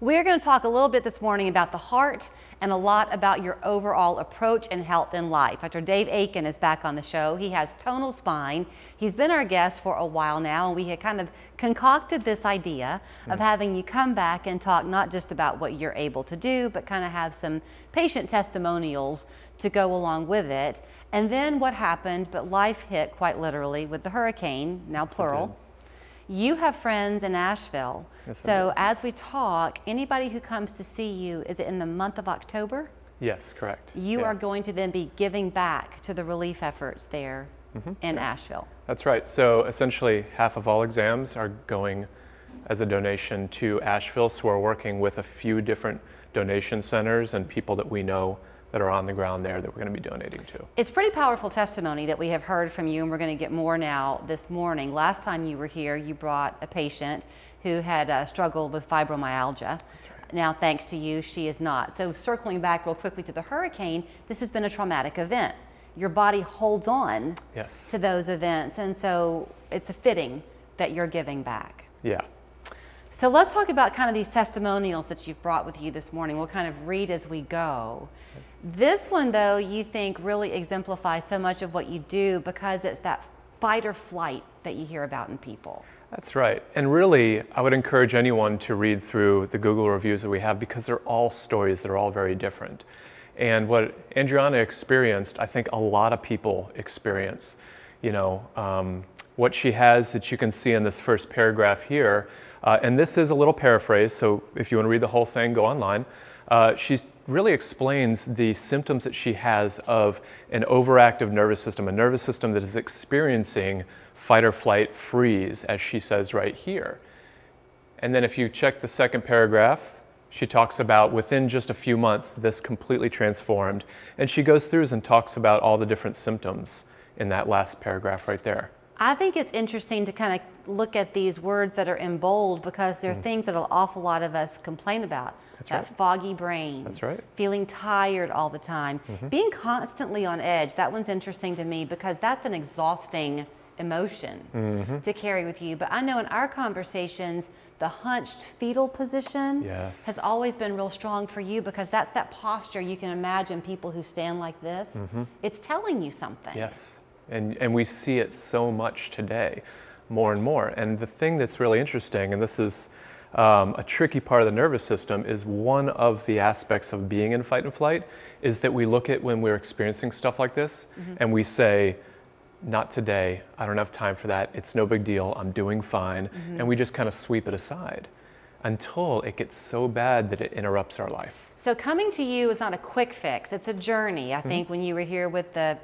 We're going to talk a little bit this morning about the heart and a lot about your overall approach and health in life. Dr. Dave Aiken is back on the show. He has TonalSpine. He's been our guest for a while now, and we had kind of concocted this idea of having you come back and talk not just about what you're able to do, but kind of have some patient testimonials to go along with it. And then what happened, but life hit quite literally with the hurricane, now plural. You have friends in Asheville, so as we talk, anybody who comes to see you, is it in the month of October? Yes, correct. You are going to then be giving back to the relief efforts there in Asheville. That's right. So essentially half of all exams are going as a donation to Asheville, so we're working with a few different donation centers and people that we know that are on the ground there that we're going to be donating to. It's pretty powerful testimony that we have heard from you, and we're going to get more now this morning. Last time you were here, you brought a patient who had struggled with fibromyalgia. That's right. Now, thanks to you, she is not. So circling back real quickly to the hurricane, this has been a traumatic event. Your body holds on to those events, and so it's a fitting that you're giving back. Yeah. So let's talk about kind of these testimonials that you've brought with you this morning. We'll kind of read as we go. This one, though, you think really exemplifies so much of what you do because it's that fight or flight that you hear about in people. That's right. And really, I would encourage anyone to read through the Google reviews that we have because they're all stories that are all very different. And what Adriana experienced, I think a lot of people experience. You know, what she has that you can see in this first paragraph here, and this is a little paraphrase, so if you want to read the whole thing, go online. She really explains the symptoms that she has of an overactive nervous system, a nervous system that is experiencing fight or flight freeze, as she says right here. And then if you check the second paragraph, she talks about within just a few months, this completely transformed. And she goes through and talks about all the different symptoms in that last paragraph right there. I think it's interesting to kind of look at these words that are in bold because they're things that an awful lot of us complain about. That's that foggy brain. That's right. Feeling tired all the time. Being constantly on edge. That one's interesting to me because that's an exhausting emotion to carry with you. But I know in our conversations, the hunched fetal position has always been real strong for you because that's that posture. You can imagine people who stand like this. It's telling you something. Yes. And we see it so much today, more and more. And the thing that's really interesting, and this is a tricky part of the nervous system, is one of the aspects of being in fight and flight is that we look at when we're experiencing stuff like this and we say, not today, I don't have time for that, it's no big deal, I'm doing fine, and we just kind of sweep it aside until it gets so bad that it interrupts our life. So coming to you is not a quick fix, it's a journey. I think when you were here with the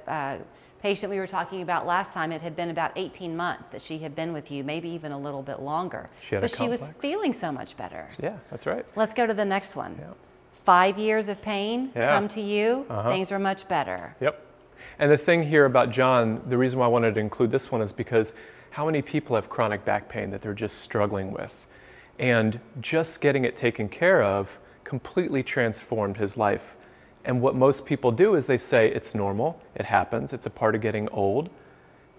patient we were talking about last time, it had been about 18 months that she had been with you, maybe even a little bit longer. But she was feeling so much better. Yeah, that's right. Let's go to the next one. 5 years of pain come to you, things are much better. Yep. And the thing here about John, the reason why I wanted to include this one is because how many people have chronic back pain that they're just struggling with? And just getting it taken care of completely transformed his life. And what most people do is they say it's normal, it happens, it's a part of getting old.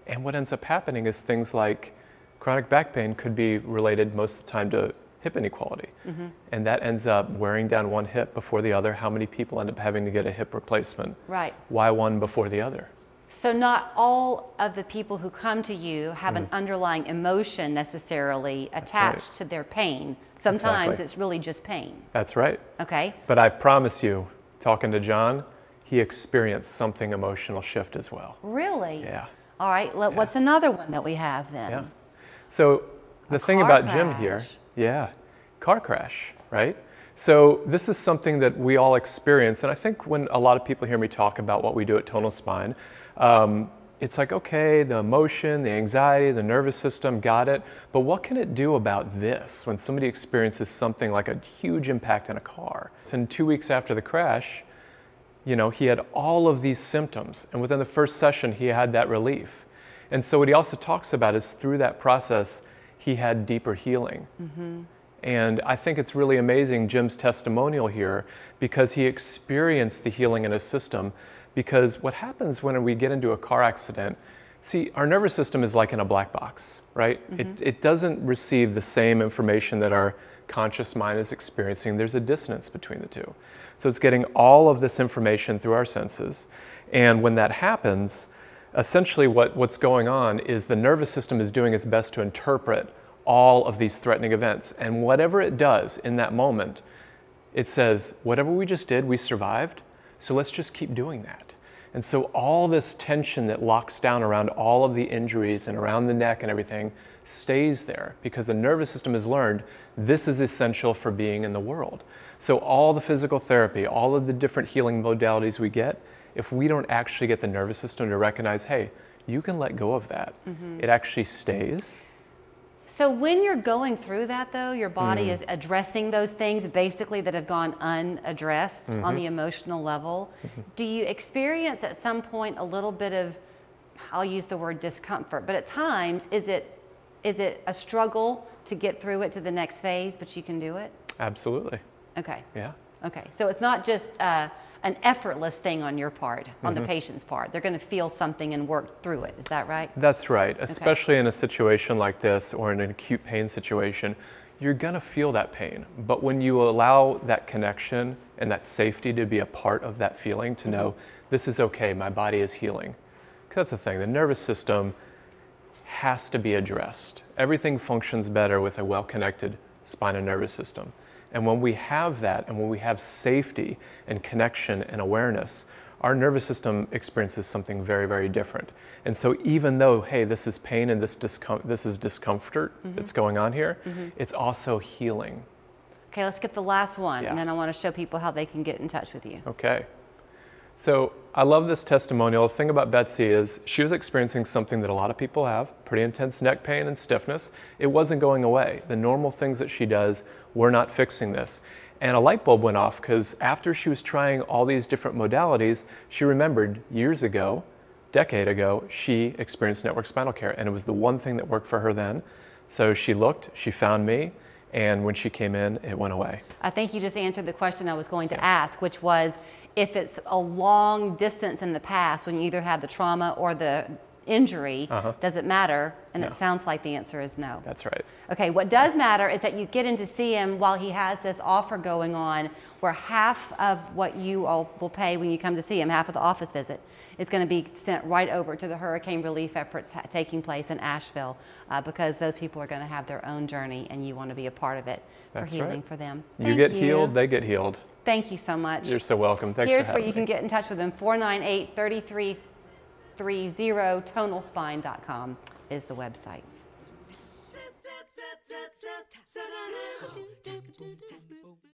And what ends up happening is things like chronic back pain could be related most of the time to hip inequality. And that ends up wearing down one hip before the other. How many people end up having to get a hip replacement? Right. Why one before the other? So not all of the people who come to you have an underlying emotion necessarily attached to their pain. Sometimes it's really just pain. That's right. Okay. But I promise you, talking to John, he experienced something emotional shift as well. Really? Yeah. All right, what's another one that we have then? Yeah. So the thing about Jim here, car crash, right? So this is something that we all experience, and I think when a lot of people hear me talk about what we do at TonalSpine, it's like, okay, the emotion, the anxiety, the nervous system, got it, but what can it do about this when somebody experiences something like a huge impact in a car? And 2 weeks after the crash, you know, he had all of these symptoms, and within the first session, he had that relief. And so what he also talks about is through that process, he had deeper healing. And I think it's really amazing, Jim's testimonial here, because he experienced the healing in his system. Because what happens when we get into a car accident, see, our nervous system is like in a black box, right? It doesn't receive the same information that our conscious mind is experiencing, there's a dissonance between the two. So it's getting all of this information through our senses. And when that happens, essentially what's going on is the nervous system is doing its best to interpret all of these threatening events. And whatever it does in that moment, it says, whatever we just did, we survived, so let's just keep doing that. And so all this tension that locks down around all of the injuries and around the neck and everything stays there because the nervous system has learned this is essential for being in the world. So all the physical therapy, all of the different healing modalities we get, if we don't actually get the nervous system to recognize, hey, you can let go of that, it actually stays. So when you're going through that though, your body is addressing those things basically that have gone unaddressed on the emotional level. Do you experience at some point a little bit of, I'll use the word discomfort, but at times is it a struggle to get through it to the next phase, but you can do it? Absolutely. Okay. Yeah. Okay. So it's not just an effortless thing on your part, on the patient's part. They're going to feel something and work through it. Is that right? That's right. Especially in a situation like this or in an acute pain situation, you're going to feel that pain. But when you allow that connection and that safety to be a part of that feeling, to know this is okay, my body is healing. Because that's the thing, the nervous system has to be addressed. Everything functions better with a well-connected spine and nervous system. And when we have that, and when we have safety and connection and awareness, our nervous system experiences something very, very different. And so even though, hey, this is pain and this is discomfort that's going on here, it's also healing. Okay, let's get the last one, and then I want to show people how they can get in touch with you. Okay. So I love this testimonial. The thing about Betsy is she was experiencing something that a lot of people have, pretty intense neck pain and stiffness. It wasn't going away. The normal things that she does were not fixing this. And a light bulb went off because after she was trying all these different modalities, she remembered years ago, decade ago, she experienced network spinal care, and it was the one thing that worked for her then. So she looked, she found me, and when she came in, it went away. I think you just answered the question I was going to ask, which was if it's a long distance in the past when you either had the trauma or the injury, does it matter? And it sounds like the answer is no. That's right. Okay, what does matter is that you get in to see him while he has this offer going on where half of what you all will pay when you come to see him, half of the office visit, is going to be sent right over to the hurricane relief efforts taking place in Asheville because those people are going to have their own journey and you want to be a part of it for healing for them. You get healed, they get healed. Thank you so much. You're so welcome. Thanks Here's for having where you can get in touch with him. 498-3330 TonalSpine.com is the website.